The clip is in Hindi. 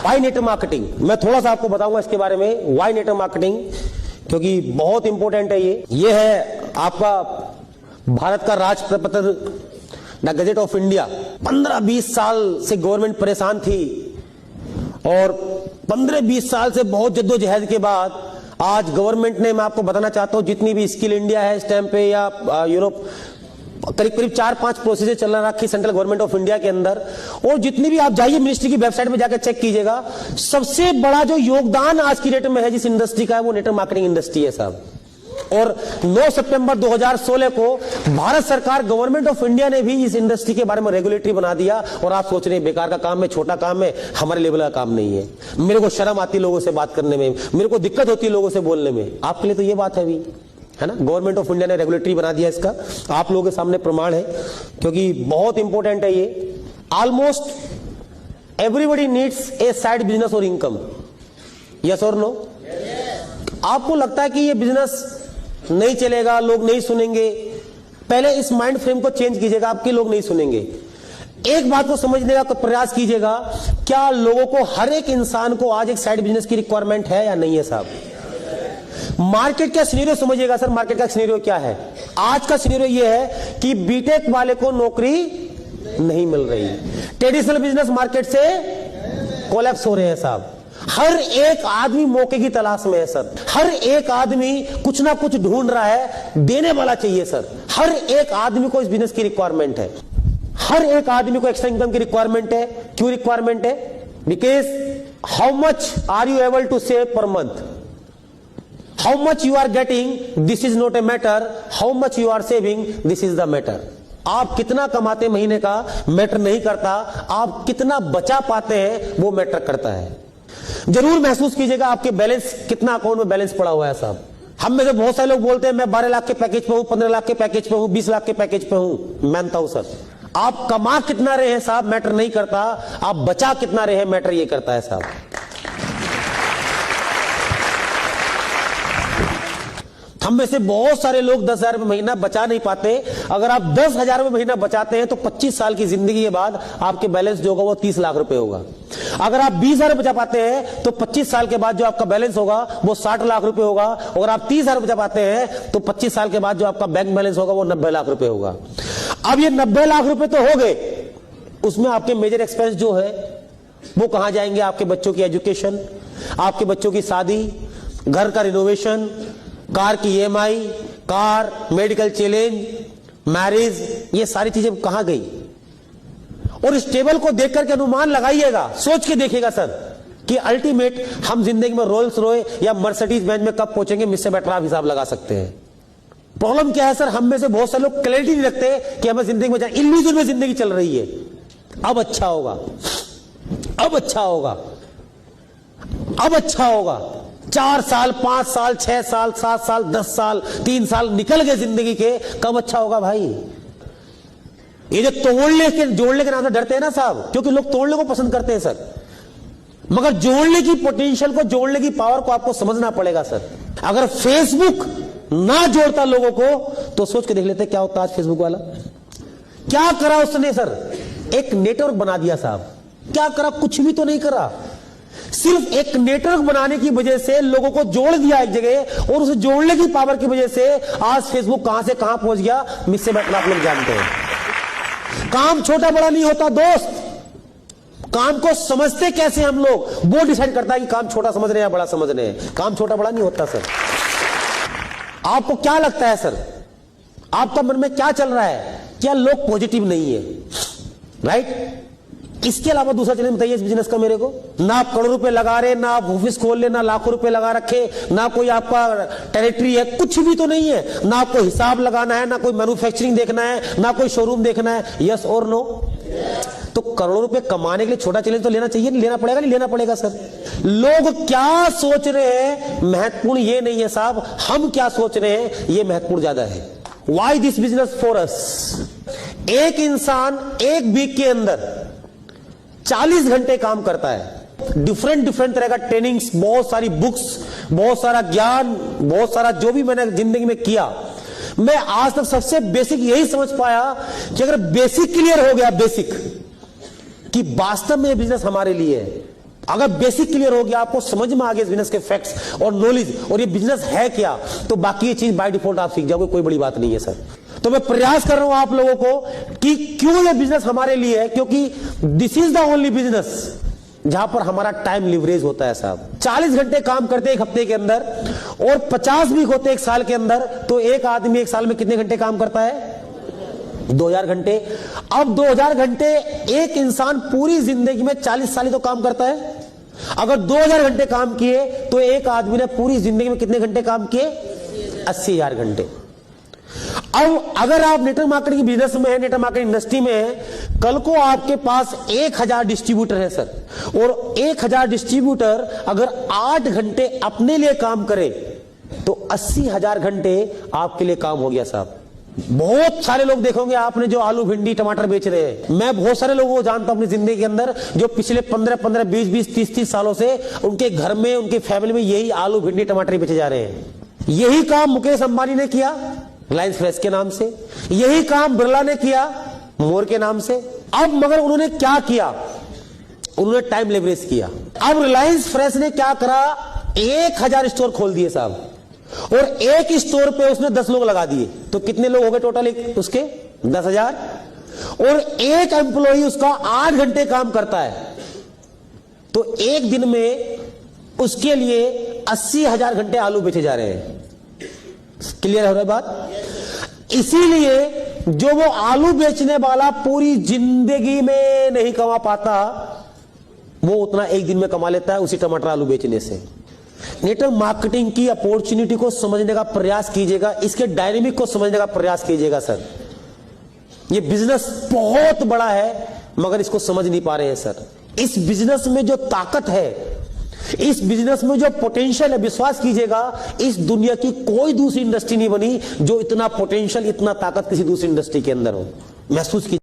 वाई नेटवर्क मार्केटिंग, मैं थोड़ा सा आपको बताऊंगा इसके बारे में, वाई नेटवर्क मार्केटिंग, क्योंकि बहुत इंपॉर्टेंट है ये है आपका भारत का राजपत्र द गजेट ऑफ इंडिया। 15-20 साल से गवर्नमेंट परेशान थी और 15-20 साल से बहुत जद्दोजहद के बाद आज गवर्नमेंट ने, मैं आपको बताना चाहता हूं, जितनी भी स्किल इंडिया है इस टाइम पे या यूरोप, करीब करीब 4-5 प्रोसेस चल रखी सेंट्रल गवर्नमेंट ऑफ इंडिया के अंदर, और जितनी भी आप जाइए मिनिस्ट्री की वेबसाइट में जाकर चेक कीजिएगा, सबसे बड़ा जो योगदान आज की डेट में है जिस इंडस्ट्री का है वो नेटवर्क मार्केटिंग इंडस्ट्री है साहब। और 9 सितंबर 2016 को भारत सरकार गवर्नमेंट ऑफ इंडिया ने भी इस इंडस्ट्री के बारे में रेगुलेटरी बना दिया। और आप सोच रहे हैं बेकार का काम है, छोटा काम है, हमारे लेवल का काम नहीं है। मेरे को शर्म आती है लोगों से बात करने में, मेरे को दिक्कत होती है लोगों से बोलने में, आपके लिए तो ये बात है भी, है ना। गवर्नमेंट ऑफ इंडिया ने रेगुलेटरी बना दिया, इसका आप लोगों के सामने प्रमाण है, क्योंकि बहुत इंपॉर्टेंट है ये। Almost everybody needs a side business और इनकम, यस और नो। आपको लगता है कि ये बिजनेस नहीं चलेगा, लोग नहीं सुनेंगे, पहले इस माइंड फ्रेम को चेंज कीजिएगा, आपके लोग नहीं सुनेंगे। एक बात को समझने का प्रयास कीजिएगा, क्या लोगों को, हर एक इंसान को आज एक साइड बिजनेस की रिक्वायरमेंट है या नहीं है साहब। मार्केट का सिनेरियो समझिएगा सर, मार्केट का सिनेरियो क्या है आज का सिनेरियो ये है कि बीटेक वाले को नौकरी नहीं मिल रही, ट्रेडिशनल बिजनेस मार्केट से कोलैप्स हो रहे हैं साहब। हर एक आदमी मौके की तलाश में है सर, हर एक आदमी कुछ ना कुछ ढूंढ रहा है, देने वाला चाहिए सर। हर एक आदमी को इस बिजनेस की रिक्वायरमेंट है, हर एक आदमी को एक्स्ट्रा इनकम की रिक्वायरमेंट है। क्यों रिक्वायरमेंट है? Because how much are you able to save per month, how much you are getting, this is not a matter, how much you are saving, this is the matter. आप कितना कमाते महीने का मैटर नहीं करता, आप कितना बचा पाते हैं वो मैटर करता है। जरूर महसूस कीजिएगा आपके बैलेंस, कितना अकाउंट में बैलेंस पड़ा हुआ है साहब। हम में से बहुत सारे लोग बोलते हैं मैं 12 लाख के पैकेज पे हूं, 15 लाख के पैकेज पे हूं, 20 लाख के पैकेज पे हूं। मानता हूं सर, आप कमा कितना रहे हैं साहब मैटर नहीं करता, आप बचा कितना रहे हैं मैटर ये करता है साहब। हम में से बहुत सारे लोग 10,000 रुपए महीना बचा नहीं पाते। अगर आप 10,000 रुपए महीना बचाते हैं तो 25 साल की जिंदगी के बाद आपके बैलेंस जो होगा वो 30 लाख रुपए होगा। अगर आप 20,000 बचा पाते हैं तो 25 साल के बाद जो आपका बैलेंस होगा वो 60 लाख रुपए होगा। अगर आप 30,000 बचा पाते हैं तो 25 साल के बाद जो आपका बैंक बैलेंस होगा वो 90 लाख रुपए होगा। अब ये 90 लाख रुपए तो हो गए, उसमें आपके मेजर एक्सपेंस जो है वो कहां जाएंगे? आपके बच्चों की एजुकेशन, आपके बच्चों की शादी, घर का रिनोवेशन, कार की EMI, car, medical challenge, marriage, ये सारी चीजें कहां गई? और इस टेबल को देख करके अनुमान लगाइएगा, सोच के देखिएगा सर कि अल्टीमेट हम जिंदगी में रोल्स रॉय या मर्सिडीज बेंज में कब पहुंचेंगे, मुझसे बेटर आप हिसाब लगा सकते हैं। प्रॉब्लम क्या है सर, हम में से बहुत सारे लोग क्लैरिटी नहीं रखते कि हमें जिंदगी में जाए, इल्यूजन में जिंदगी चल रही है। अब अच्छा होगा, अब अच्छा होगा, अब अच्छा होगा। 4 साल, 5 साल, 6 साल, 7 साल, 10 साल, 3 साल निकल गए जिंदगी के, कब अच्छा होगा भाई? ये जो तोड़ने के जोड़ने के नाम से डरते हैं ना साहब, क्योंकि लोग तोड़ने को पसंद करते हैं सर, मगर जोड़ने की पोटेंशियल को, जोड़ने की पावर को आपको समझना पड़ेगा सर। अगर फेसबुक ना जोड़ता लोगों को तो सोच के देख लेते क्या होता आज फेसबुक वाला। क्या करा उसने सर? एक नेटवर्क बना दिया साहब। क्या करा? कुछ भी तो नहीं करा, सिर्फ एक नेटवर्क बनाने की वजह से लोगों को जोड़ दिया एक जगह, और उसे जोड़ने की पावर की वजह से आज फेसबुक कहां से कहां पहुंच गया, मुझसे बेटर आप लोग जानते हैं। काम छोटा बड़ा नहीं होता दोस्त, काम को समझते कैसे हम लोग वो डिसाइड करता है कि काम छोटा समझ रहे हैं या बड़ा समझ रहे हैं। काम छोटा बड़ा नहीं होता सर। आपको क्या लगता है सर, आपका मन में क्या चल रहा है? क्या लोग पॉजिटिव नहीं है? राइट? इसके अलावा दूसरा चैलेंज बताइए इस बिजनेस का मेरे को। ना आप करोड़ रुपए लगा रहे, ना आप ऑफिस खोल ले, ना लाखों रुपए लगा रखे, ना कोई आपका टेरिटरी है, कुछ भी तो नहीं है। ना आपको हिसाब लगाना है, ना कोई मैन्युफैक्चरिंग देखना है, ना कोई शोरूम देखना है। यस और नो? तो करोड़ों रुपए कमाने के लिए छोटा चैलेंज तो लेना चाहिए, नहीं लेना पड़ेगा? नहीं लेना पड़ेगा सर। लोग क्या सोच रहे हैं महत्वपूर्ण ये नहीं है साहब, हम क्या सोच रहे हैं ये महत्वपूर्ण ज्यादा है। Why this business for us? एक इंसान एक वीक के अंदर 40 घंटे काम करता है, डिफरेंट तरह का ट्रेनिंग्स, बहुत सारी बुक्स, बहुत सारा ज्ञान, बहुत सारा जो भी मैंने जिंदगी में किया, मैं आज तक सबसे बेसिक यही समझ पाया कि अगर बेसिक क्लियर हो गया, बेसिक कि वास्तव में बिजनेस हमारे लिए है, अगर बेसिक क्लियर हो गया, आपको समझ में आ गया इस बिजनेस के फैक्ट्स और नॉलेज और ये बिजनेस है क्या, तो बाकी ये चीज बाय डिफॉल्ट आप सीख जाओगे, कोई बड़ी बात नहीं है सर। तो मैं प्रयास कर रहा हूं आप लोगों को कि क्यों ये बिजनेस हमारे लिए है, क्योंकि this is the only business जहां पर हमारा टाइम लिवरेज होता है साहब। 40 घंटे काम करते एक हफ्ते के अंदर और 50 वीक होते एक साल के अंदर, तो एक आदमी एक साल में कितने घंटे काम करता है? 2000 घंटे। अब 2000 घंटे एक इंसान पूरी जिंदगी में 40 साल ही तो काम करता है। अगर 2000 घंटे काम किए तो एक आदमी ने पूरी जिंदगी में कितने घंटे काम किए? 80,000 घंटे। अब अगर आप नेटवर्क मार्केटिंग बिजनेस में है, नेटवर्क मार्केटिंग इंडस्ट्री में है, कल को आपके पास 1000 डिस्ट्रीब्यूटर है सर, और 1000 डिस्ट्रीब्यूटर अगर 8 घंटे अपने लिए काम करे तो 80,000 घंटे आपके लिए काम हो गया साहब। बहुत सारे लोग देखोगे आपने जो आलू भिंडी टमाटर बेच रहे हैं, मैं बहुत सारे लोगों को जानता हूं अपनी जिंदगी के अंदर जो पिछले 15-15, 20-20, 30-30 सालों से उनके घर में, उनके फैमिली में यही आलू भिंडी टमाटर बेचे जा रहे हैं। यही काम मुकेश अंबानी ने किया रिलायंस फ्रेश के नाम से, यही काम बिरला ने किया मोर के नाम से। अब मगर उन्होंने क्या किया? उन्होंने टाइम लेवरेज किया। अब रिलायंस फ्रेश ने क्या करा? 1000 स्टोर खोल दिए साहब, और एक स्टोर पे उसने 10 लोग लगा दिए, तो कितने लोग हो गए टोटल उसके? 10,000। और एक एम्प्लॉई उसका 8 घंटे काम करता है, तो एक दिन में उसके लिए 80,000 घंटे आलू बेचे जा रहे हैं। क्लियर हो रहा है बात? इसीलिए जो वो आलू बेचने वाला पूरी जिंदगी में नहीं कमा पाता, वो उतना एक दिन में कमा लेता है उसी टमाटर आलू बेचने से। नेटवर्क मार्केटिंग की अपॉर्चुनिटी को समझने का प्रयास कीजिएगा, इसके डायनेमिक को समझने का प्रयास कीजिएगा सर। ये बिजनेस बहुत बड़ा है मगर इसको समझ नहीं पा रहे हैं सर। इस बिजनेस में जो ताकत है, इस बिजनेस में जो पोटेंशियल है, विश्वास कीजिएगा इस दुनिया की कोई दूसरी इंडस्ट्री नहीं बनी जो इतना पोटेंशियल, इतना ताकत किसी दूसरी इंडस्ट्री के अंदर हो। महसूस कीजिए।